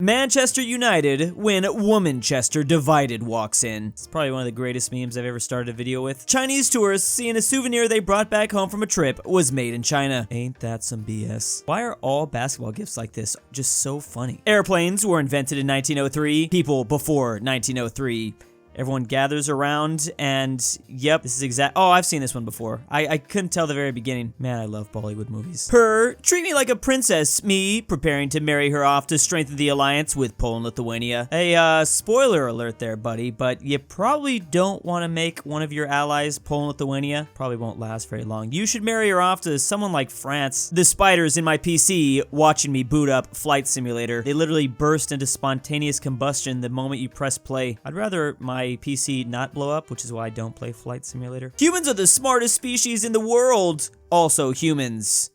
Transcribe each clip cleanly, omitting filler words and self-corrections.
Manchester United when Womanchester Divided walks in. It's probably one of the greatest memes I've ever started a video with. Chinese tourists seeing a souvenir they brought back home from a trip was made in China. Ain't that some BS? Why are all basketball gifts like this just so funny? Airplanes were invented in 1903. People before 1903. Everyone gathers around and, yep, this is oh, I've seen this one before. I couldn't tell the very beginning. Man, I love Bollywood movies. Her, treat me like a princess. Me, preparing to marry her off to strengthen the alliance with Poland, Lithuania. Hey, spoiler alert there, buddy, but you probably don't want to make one of your allies Poland, Lithuania. Probably won't last very long. You should marry her off to someone like France. The spiders in my PC watching me boot up Flight Simulator. They literally burst into spontaneous combustion the moment you press play. I'd rather my PC not blow up, which is why I don't play Flight Simulator. Humans are the smartest species in the world. Also humans.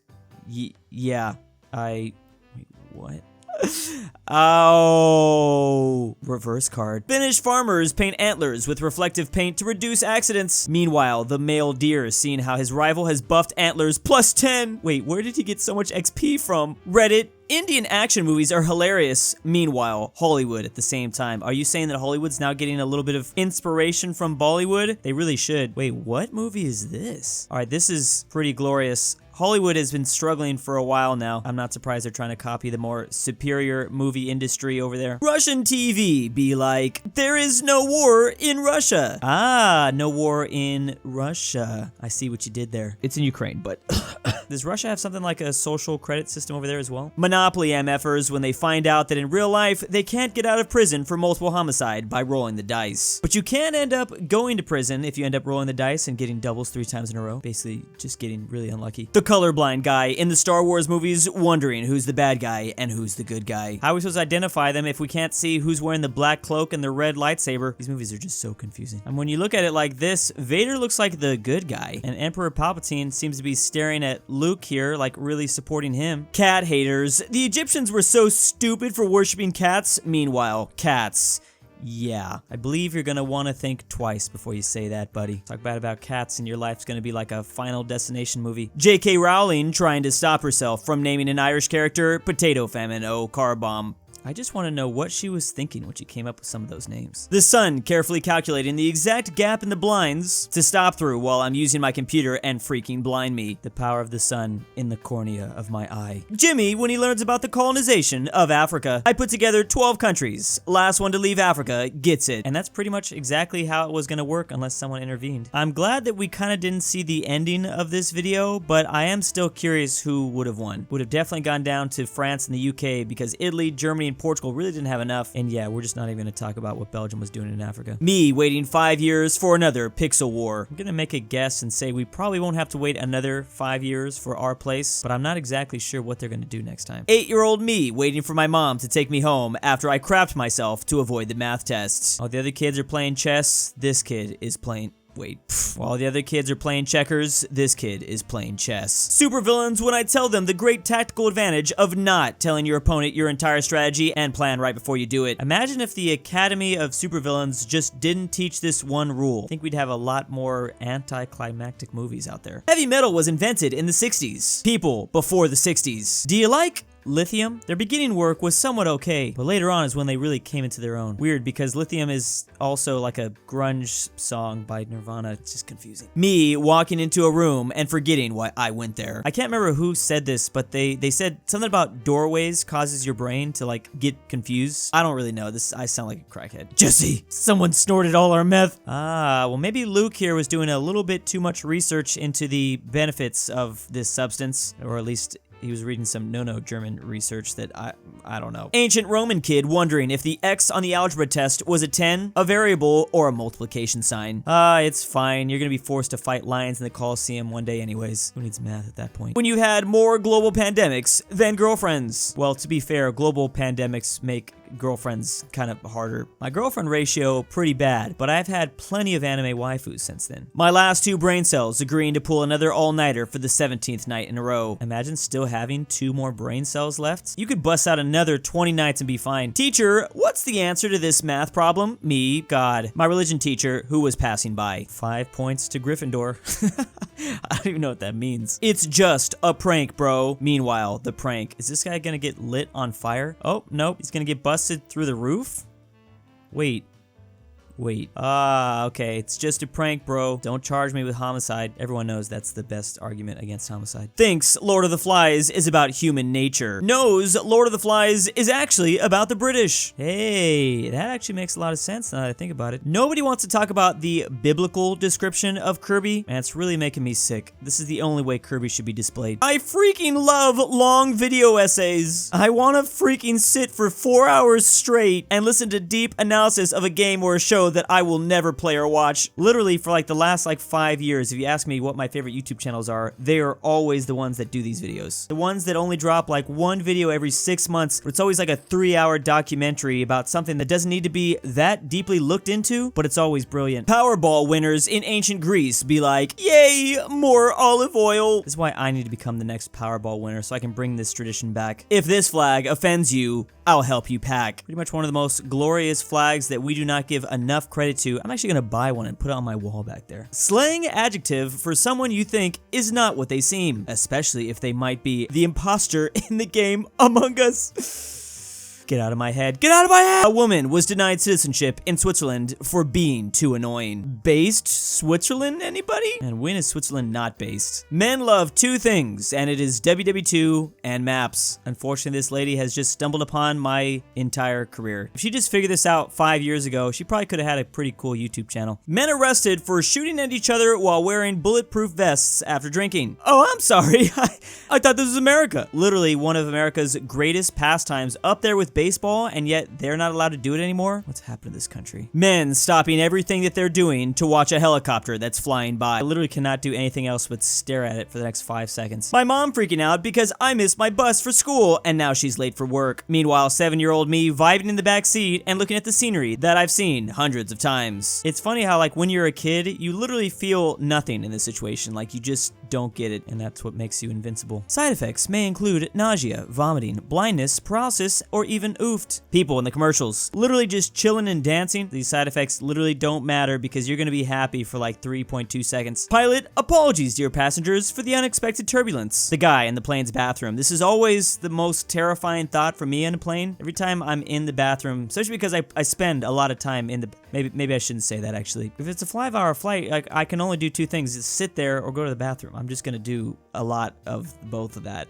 Yeah. Wait, what? Oh, reverse card. Finnish farmers paint antlers with reflective paint to reduce accidents. Meanwhile, the male deer seeing how his rival has buffed antlers plus 10. Wait, where did he get so much XP from? Reddit. Indian action movies are hilarious. Meanwhile, Hollywood at the same time. Are you saying that Hollywood's now getting a little bit of inspiration from Bollywood? They really should. Wait, what movie is this? All right, this is pretty glorious. Hollywood has been struggling for a while now. I'm not surprised they're trying to copy the more superior movie industry over there. Russian TV be like, there is no war in Russia. Ah, no war in Russia. I see what you did there. It's in Ukraine, but does Russia have something like a social credit system over there as well? Monopoly MFers when they find out that in real life, they can't get out of prison for multiple homicide by rolling the dice. But you can end up going to prison if you end up rolling the dice and getting doubles 3 times in a row. Basically, just getting really unlucky. The colorblind guy in the Star Wars movies wondering who's the bad guy and who's the good guy. How are we supposed to identify them if we can't see who's wearing the black cloak and the red lightsaber? These movies are just so confusing. And when you look at it like this, Vader looks like the good guy, and Emperor Palpatine seems to be staring at Luke here, like really supporting him. Cat haters. The Egyptians were so stupid for worshiping cats. Meanwhile, cats. Yeah, I believe you're gonna want to think twice before you say that, buddy. Talk bad about cats and your life's gonna be like a Final Destination movie. J.K. Rowling trying to stop herself from naming an Irish character Potato Famine, oh, car bomb. I just want to know what she was thinking when she came up with some of those names. The sun carefully calculating the exact gap in the blinds to stop through while I'm using my computer and freaking blind me. The power of the sun in the cornea of my eye. Jimmy, when he learns about the colonization of Africa. I put together 12 countries. Last one to leave Africa gets it. And that's pretty much exactly how it was going to work unless someone intervened. I'm glad that we kind of didn't see the ending of this video, but I am still curious who would have won. Would have definitely gone down to France and the UK because Italy, Germany, and Portugal really didn't have enough. And yeah, we're just not even going to talk about what Belgium was doing in Africa. Me waiting 5 years for another pixel war. I'm going to make a guess and say we probably won't have to wait another 5 years for our place, but I'm not exactly sure what they're going to do next time. 8-year-old me waiting for my mom to take me home after I crapped myself to avoid the math tests. While the other kids are playing chess, this kid is playing... While the other kids are playing checkers, this kid is playing chess. Supervillains when I tell them the great tactical advantage of not telling your opponent your entire strategy and plan right before you do it. Imagine if the Academy of Supervillains just didn't teach this one rule. I think we'd have a lot more anticlimactic movies out there. Heavy metal was invented in the 60s. People before the 60s. Do you like Lithium? Their beginning work was somewhat okay, but later on is when they really came into their own. Weird, because Lithium is also like a grunge song by Nirvana. It's just confusing. Me walking into a room and forgetting why I went there. I can't remember who said this, but they said something about doorways causes your brain to like get confused. I don't really know. I sound like a crackhead. Jesse, someone snorted all our meth. Ah, well maybe Luke here was doing a little bit too much research into the benefits of this substance, or at least he was reading some German research that I don't know. Ancient Roman kid wondering if the X on the algebra test was a 10, a variable, or a multiplication sign. It's fine. You're gonna be forced to fight lions in the Colosseum one day anyways. Who needs math at that point? When you had more global pandemics than girlfriends. Well, to be fair, global pandemics make girlfriends kind of harder. My girlfriend ratio pretty bad, but I've had plenty of anime waifus since then. My last 2 brain cells agreeing to pull another all-nighter for the 17th night in a row. Imagine still having 2 more brain cells left. You could bust out another 20 nights and be fine. Teacher, what's the answer to this math problem? Me, God. My religion teacher who was passing by. 5 points to Gryffindor. I don't even know what that means. It's just a prank, bro. Meanwhile, the prank. Is this guy gonna get lit on fire? Oh, nope. He's gonna get busted busted through the roof? Wait. Okay, it's just a prank, bro. Don't charge me with homicide. Everyone knows that's the best argument against homicide. Thinks Lord of the Flies is about human nature. Knows Lord of the Flies is actually about the British. Hey, that actually makes a lot of sense now that I think about it. Nobody wants to talk about the biblical description of Kirby, and it's really making me sick. This is the only way Kirby should be displayed. I freaking love long video essays. I want to freaking sit for 4 hours straight and listen to deep analysis of a game or a show that I will never play or watch. Literally for like the last 5 years, if you ask me what my favorite YouTube channels are, they are always the ones that do these videos. The ones that only drop like one video every 6 months, but it's always like a 3-hour documentary about something that doesn't need to be that deeply looked into, but it's always brilliant. Powerball winners in ancient Greece be like, yay, more olive oil. This is why I need to become the next Powerball winner so I can bring this tradition back. If this flag offends you, I'll help you pack. Pretty much one of the most glorious flags that we do not give enough credit to. I'm actually gonna buy one and put it on my wall back there. Slang adjective for someone you think is not what they seem, especially if they might be the imposter in the game Among Us. Get out of my head. Get out of my head! A woman was denied citizenship in Switzerland for being too annoying. Based Switzerland, anybody? And when is Switzerland not based? Men love two things, and it is WW2 and maps. Unfortunately, this lady has just stumbled upon my entire career. If she just figured this out 5 years ago, she probably could have had a pretty cool YouTube channel. Men arrested for shooting at each other while wearing bulletproof vests after drinking. Oh, I'm sorry. I thought this was America. Literally one of America's greatest pastimes, up there with baseball, and yet they're not allowed to do it anymore? What's happened to this country? Men stopping everything that they're doing to watch a helicopter that's flying by. I literally cannot do anything else but stare at it for the next 5 seconds. My mom freaking out because I missed my bus for school and now she's late for work. Meanwhile, 7-year-old me vibing in the back seat and looking at the scenery that I've seen hundreds of times. It's funny how when you're a kid, you literally feel nothing in this situation. You just don't get it, and that's what makes you invincible. Side effects may include nausea, vomiting, blindness, paralysis, or even oofed. People in the commercials literally just chilling and dancing. These side effects literally don't matter because you're gonna be happy for 3.2 seconds. Pilot, apologies dear passengers for the unexpected turbulence. The guy in the plane's bathroom. This is always the most terrifying thought for me in a plane. Every time I'm in the bathroom, especially because I spend a lot of time in the, maybe I shouldn't say that actually. If it's a 5-hour flight, I can only do two things: is sit there or go to the bathroom. I'm just gonna do a lot of both of that.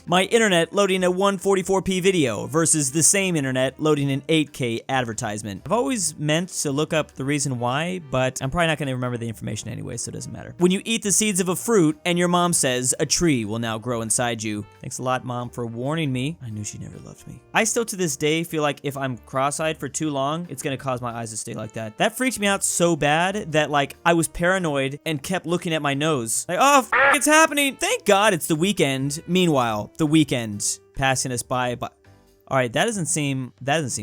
My internet loading a 144p video versus the same internet loading an 8K advertisement. I've always meant to look up the reason why, but I'm probably not going to remember the information anyway, so it doesn't matter. When you eat the seeds of a fruit and your mom says a tree will now grow inside you. Thanks a lot, Mom, for warning me. I knew she never loved me. I still to this day feel like if I'm cross-eyed for too long, it's going to cause my eyes to stay like that. That freaked me out so bad that I was paranoid and kept looking at my nose. Oh, it's happening. Thank God it's the weekend. Meanwhile, the weekend passing us by. All right, that doesn't seem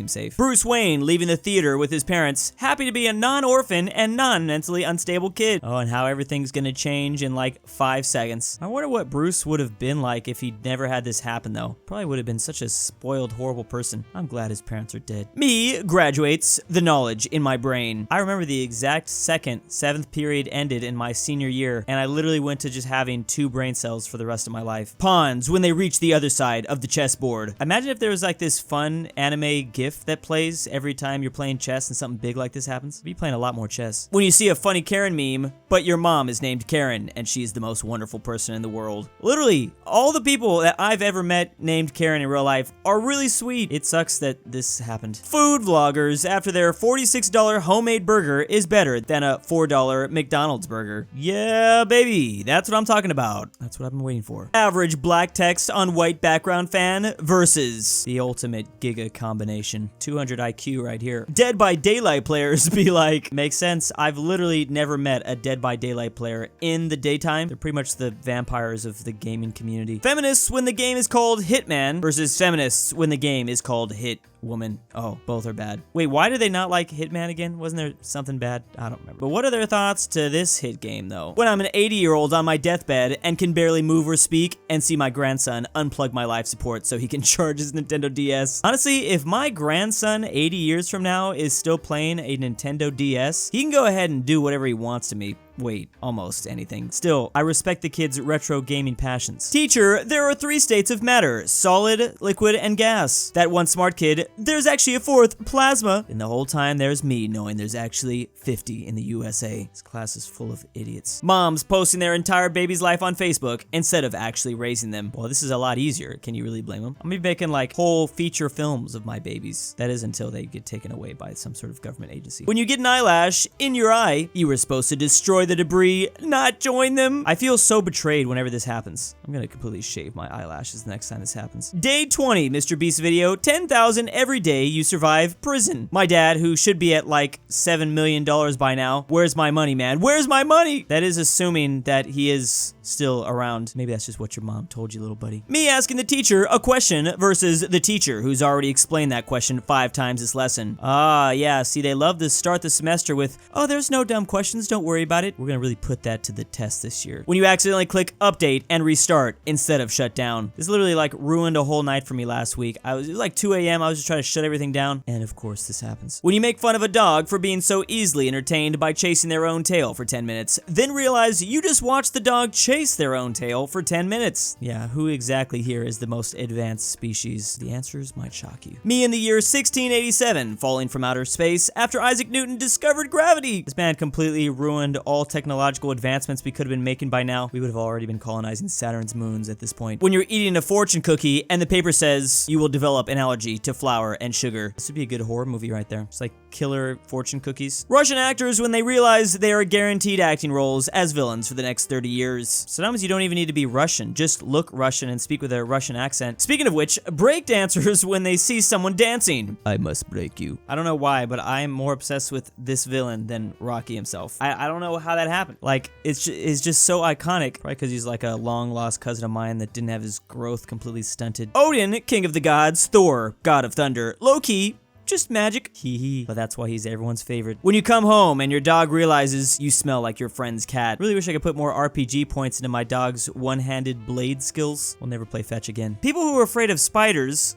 safe. Bruce Wayne leaving the theater with his parents, happy to be a non-orphan and non-mentally unstable kid. Oh, and how everything's gonna change in 5 seconds. I wonder what Bruce would have been like if he'd never had this happen though. Probably would have been such a spoiled, horrible person. I'm glad his parents are dead. Me graduates the knowledge in my brain. I remember the exact second 7th period ended in my senior year, and I literally went to just having 2 brain cells for the rest of my life. Pawns when they reach the other side of the chessboard. Imagine if there was this fun anime gif that plays every time you're playing chess and something big like this happens. I'd be playing a lot more chess. When you see a funny Karen meme, but your mom is named Karen and she's the most wonderful person in the world. Literally, all the people that I've ever met named Karen in real life are really sweet. It sucks that this happened. Food vloggers after their $46 homemade burger is better than a $4 McDonald's burger. Yeah, baby, that's what I'm talking about. That's what I've been waiting for. Average black text on white background fan versus the ultimate giga combination. 200 IQ right here. Dead by Daylight players be like, makes sense. I've literally never met a Dead by Daylight player in the daytime. They're pretty much the vampires of the gaming community. Feminists when the game is called Hitman versus feminists when the game is called Hit Woman. Oh, both are bad. Wait, why do they not like Hitman again? Wasn't there something bad? I don't remember. But what are their thoughts to this hit game though? When I'm an 80-year-old on my deathbed and can barely move or speak and see my grandson unplug my life support so he can charge his Nintendo DS. Honestly, if my grandson 80 years from now is still playing a Nintendo DS, he can go ahead and do whatever he wants to me. wait, almost anything. Still, I respect the kid's retro gaming passions. Teacher, there are 3 states of matter: solid, liquid, and gas. That one smart kid, there's actually a 4th, plasma. And the whole time there's me knowing there's actually 50 in the USA. This class is full of idiots. Moms posting their entire baby's life on Facebook instead of actually raising them. Well, this is a lot easier. Can you really blame them? I'm gonna be making like whole feature films of my babies. That is until they get taken away by some sort of government agency. When you get an eyelash in your eye, you were supposed to destroy the debris, not join them. I feel so betrayed whenever this happens. I'm gonna completely shave my eyelashes the next time this happens. Day 20, Mr. Beast video, 10,000 every day you survive prison. My dad, who should be at like $7 million by now. Where's my money, man? Where's my money? That is assuming that he is still around. Maybe that's just what your mom told you, little buddy. Me asking the teacher a question versus the teacher who's already explained that question 5 times this lesson. Ah, yeah, see, they love to start the semester with, oh, there's no dumb questions, don't worry about it. We're gonna really put that to the test this year. When you accidentally click update and restart instead of shut down. This literally like ruined a whole night for me last week. It was like 2 a.m. I was just trying to shut everything down. And of course this happens. When you make fun of a dog for being so easily entertained by chasing their own tail for 10 minutes, then realize you just watched the dog chase their own tail for 10 minutes. Yeah, who exactly here is the most advanced species? The answers might shock you. Me in the year 1687, falling from outer space after Isaac Newton discovered gravity. This man completely ruined all technological advancements we could have been making by now. We would have already been colonizing Saturn's moons at this point. When you're eating a fortune cookie and the paper says you will develop an allergy to flour and sugar. This would be a good horror movie right there. It's like killer fortune cookies. Russian actors when they realize they are guaranteed acting roles as villains for the next 30 years. Sometimes you don't even need to be Russian. Just look Russian and speak with a Russian accent. Speaking of which, break dancers when they see someone dancing. I must break you. I don't know why, but I'm more obsessed with this villain than Rocky himself. I don't know how that happened. Like, it's just so iconic, right? Because he's like a long lost cousin of mine that didn't have his growth completely stunted. Odin, king of the gods. Thor, god of thunder. Loki, just magic. Hee. But that's why he's everyone's favorite. When you come home and your dog realizes you smell like your friend's cat. Really wish I could put more RPG points into my dog's one-handed blade skills. We'll never play fetch again. People who are afraid of spiders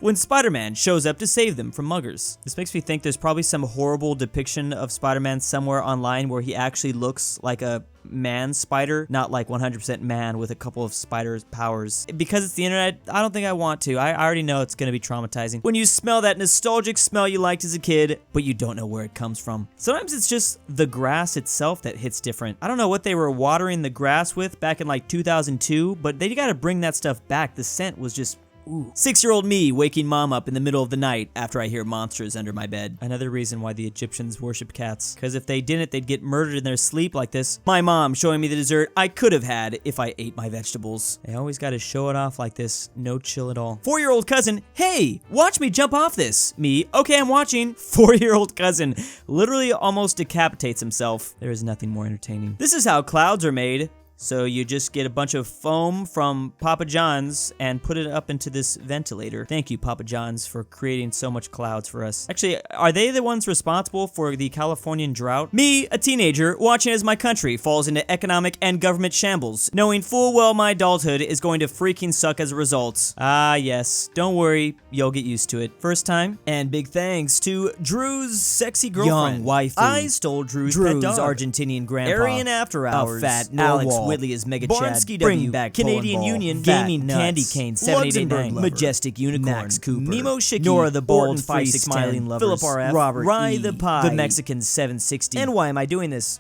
when Spider-Man shows up to save them from muggers. This makes me think there's probably some horrible depiction of Spider-Man somewhere online where he actually looks like a man spider, not like 100% man with a couple of spider powers. Because it's the internet, I don't think I want to. I already know it's gonna be traumatizing. When you smell that nostalgic smell you liked as a kid, but you don't know where it comes from. Sometimes it's just the grass itself that hits different. I don't know what they were watering the grass with back in like 2002, but they gotta bring that stuff back. The scent was just ooh. 6-year-old me waking mom up in the middle of the night after I hear monsters under my bed. Another reason why the Egyptians worship cats. Because if they didn't, they'd get murdered in their sleep like this. My mom showing me the dessert I could have had if I ate my vegetables. They always gotta show it off like this. No chill at all. 4-year-old cousin, hey, watch me jump off this. Me, okay, I'm watching. 4-year-old cousin literally almost decapitates himself. There is nothing more entertaining. This is how clouds are made. So you just get a bunch of foam from Papa John's and put it up into this ventilator. Thank you, Papa John's, for creating so much clouds for us. Actually, are they the ones responsible for the Californian drought? Me, a teenager, watching as my country falls into economic and government shambles, knowing full well my adulthood is going to freaking suck as a result. Ah, yes. Don't worry, you'll get used to it. First time, and big thanks to Drew's sexy girlfriend. Young waifu. I stole Drew's pet dog. Argentinian grandpa. AryanAfterHours. aPhatNarwhal. Whitley is Mega Barnsky W. Bringbackpolandball. Canadian Union. Gaming Candy Cane 789. LuxembourgLover. Majestic Unicorn. Max Cooper. Mimoshiki. Nora the Bold, Ortin 5 Free Smiling Lovers. Philipp RF. Robert RyeThePie. E. The Mexican 760. And why am I doing this?